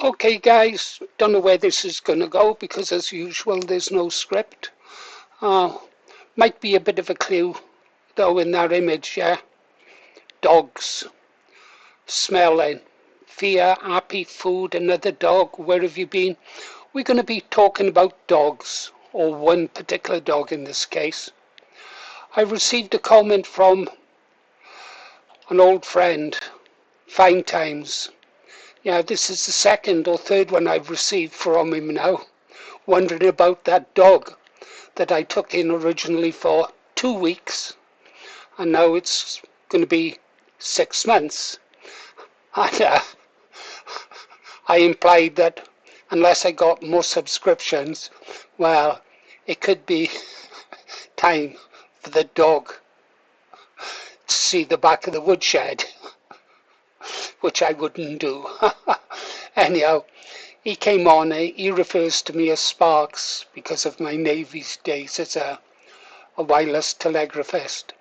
Okay guys, don't know where this is going to go because as usual there's no script. Uh, Might be a bit of a clue though in that image, yeah. Dogs, smelling, fear, happy, food, another dog, where have you been? We're going to be talking about dogs, or one particular dog in this case. I received a comment from an old friend, Fine Times. Yeah, this is the second or third one I've received from him now, wondering about that dog that I took in originally for 2 weeks, and now it's going to be 6 months. And I implied that unless I got more subscriptions, well, it could be time for the dog to see the back of the woodshed, which I wouldn't do. Anyhow, he came on, he refers to me as Sparks because of my Navy's days as a wireless telegraphist.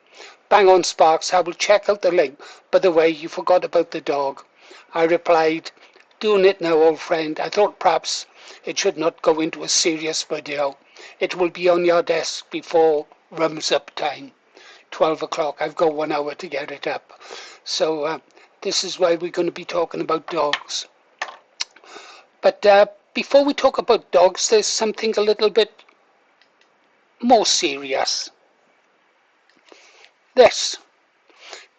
Bang on Sparks, I will check out the link. By the way, you forgot about the dog. I replied, doing it now, old friend. I thought perhaps it should not go into a serious video. It will be on your desk before rums up time. 12 o'clock, I've got 1 hour to get it up. So this is why we're going to be talking about dogs. But before we talk about dogs, there's something a little bit more serious. This.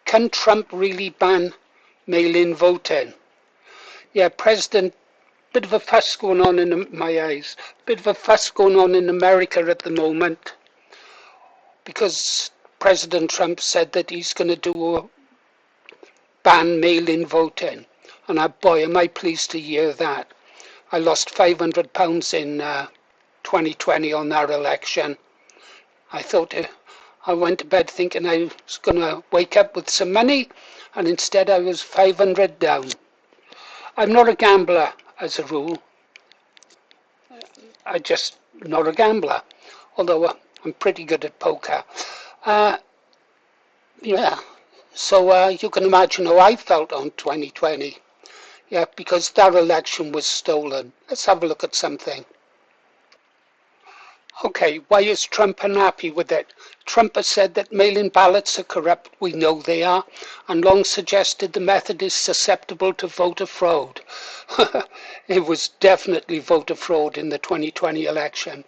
Can Trump really ban mail-in voting? Yeah, President, bit of a fuss going on in my eyes. Bit of a fuss going on in America at the moment because President Trump said that he's going to do a ban mail-in voting. And boy, am I pleased to hear that. I lost £500 in 2020 on that election. I went to bed thinking I was going to wake up with some money, and instead I was 500 down. I'm not a gambler as a rule. I'm just not a gambler, although I'm pretty good at poker. Yeah, so you can imagine how I felt on 2020. Yeah, because that election was stolen. Let's have a look at something. Okay, why is Trump unhappy with it? Trump has said that mail-in ballots are corrupt. We know they are, and long suggested the method is susceptible to voter fraud. It was definitely voter fraud in the 2020 election.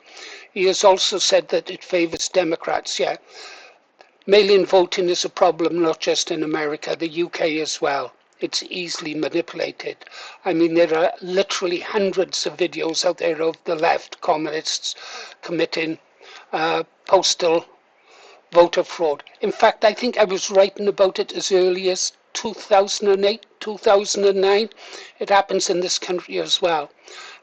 He has also said that it favors Democrats. Yeah, mail-in voting is a problem not just in America, the UK as well. It's easily manipulated. I mean, there are literally hundreds of videos out there of the left communists committing postal voter fraud. In fact, I think I was writing about it as early as 2008, 2009. It happens in this country as well.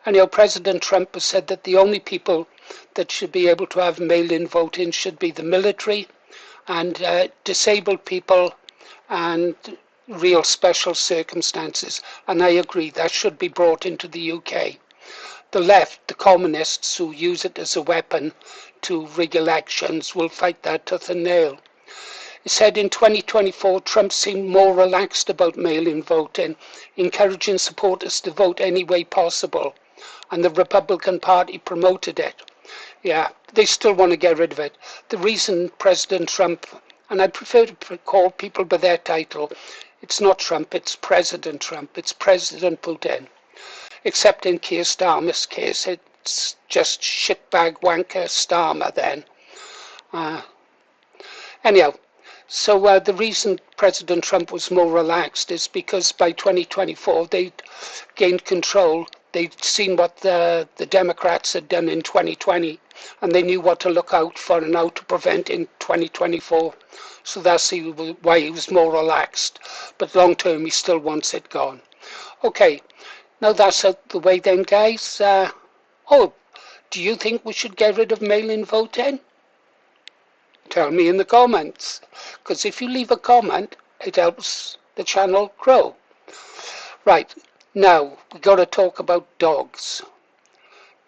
And President Trump has said that the only people that should be able to have mail-in voting should be the military and disabled people and real special circumstances, and I agree that should be brought into the UK. The left, the communists who use it as a weapon to rig elections, will fight that tooth and nail. He said in 2024 Trump seemed more relaxed about mail-in voting, encouraging supporters to vote any way possible, and the Republican Party promoted it. Yeah, they still want to get rid of it. The reason President Trump, and I prefer to call people by their title, it's not Trump, it's President Trump, it's President Putin. Except in Keir Starmer's case, it's just shitbag wanker Starmer then. Anyhow, so the reason President Trump was more relaxed is because by 2024 they'd gained control. They'd seen what the Democrats had done in 2020, and they knew what to look out for and how to prevent in 2024. So that's why he was more relaxed. But long term, he still wants it gone. Okay, now that's out the way then, guys. Do you think we should get rid of mail-in voting? Tell me in the comments, because if you leave a comment, it helps the channel grow. Right, now we got to talk about dogs.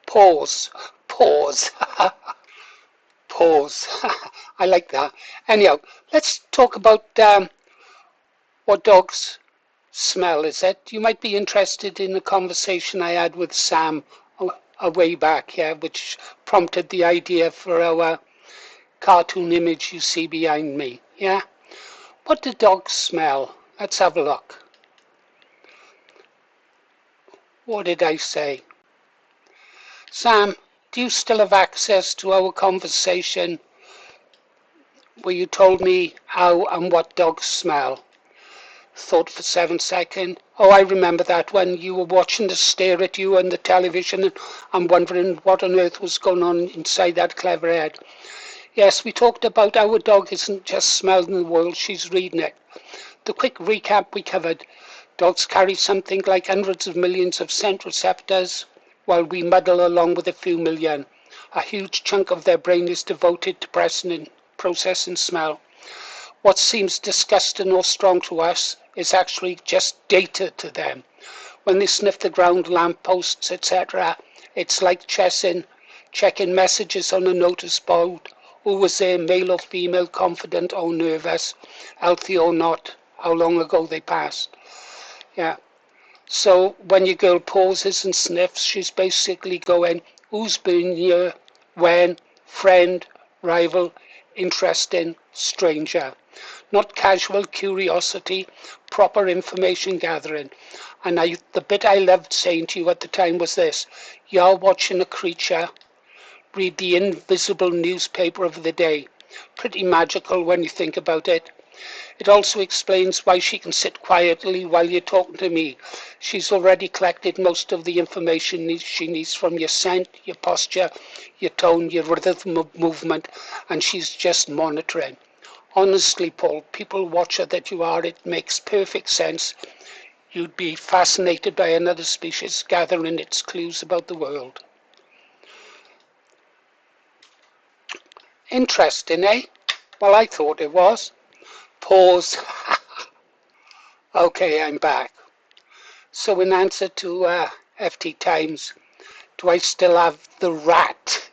Pause. Pause. Pause. I like that. Anyhow, let's talk about what dogs smell, is it? You might be interested in a conversation I had with Sam a way back, yeah, which prompted the idea for our cartoon image you see behind me, yeah? What do dogs smell? Let's have a look. What did I say? Sam, do you still have access to our conversation where you told me how and what dogs smell? Thought for 7 seconds. Oh, I remember that when you were watching us stare at you on the television and wondering what on earth was going on inside that clever head. Yes, we talked about our dog isn't just smelling the world, she's reading it. The quick recap we covered. Dogs carry something like hundreds of millions of scent receptors, while we muddle along with a few million. A huge chunk of their brain is devoted to processing smell. What seems disgusting or strong to us is actually just data to them. When they sniff the ground, lampposts, etc., it's like checking messages on a notice board. Who was there, male or female, confident or nervous, healthy or not, how long ago they passed. Yeah. So when your girl pauses and sniffs, she's basically going, who's been here, when, friend, rival, interesting, stranger. Not casual curiosity, proper information gathering. And the bit I loved saying to you at the time was this: you're watching a creature read the invisible newspaper of the day. Pretty magical when you think about it. It also explains why she can sit quietly while you're talking to me. She's already collected most of the information she needs from your scent, your posture, your tone, your rhythm of movement, and she's just monitoring. Honestly, Paul, people watcher that you are, it makes perfect sense. You'd be fascinated by another species gathering its clues about the world. Interesting, eh? Well, I thought it was. Pause. Okay, I'm back. So in answer to FT Times, do I still have the rat?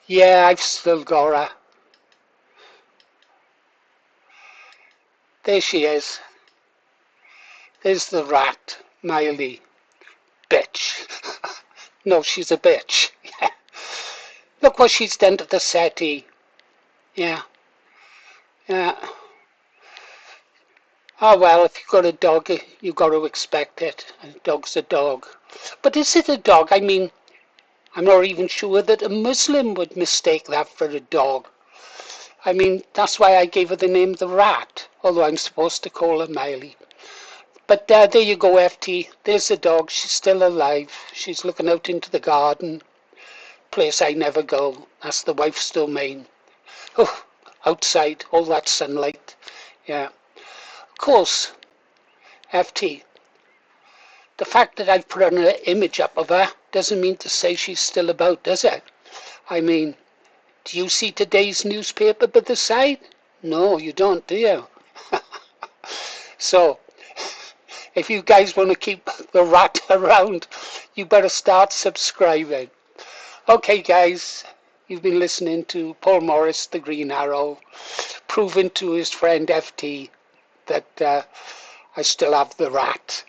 Yeah, I've still got her. There she is. There's the rat, Miley. Bitch. No, she's a bitch. Look what she's done to the settee. Yeah, yeah. Oh well, if you've got a dog, you've got to expect it. A dog's a dog. But is it a dog? I mean, I'm not even sure that a Muslim would mistake that for a dog. I mean, that's why I gave her the name the rat, although I'm supposed to call her Miley. But there you go, FT. There's the dog. She's still alive. She's looking out into the garden. Place I never go. That's the wife's domain. Oh, outside, all that sunlight. Yeah. Of course, FT. The fact that I've put an image up of her doesn't mean to say she's still about, does it? I mean, do you see today's newspaper by the side? No, you don't, do you? So, if you guys want to keep the rat around, you better start subscribing. Okay, guys, you've been listening to Paul Morris, the Green Arrow, proving to his friend FT that I still have the rat.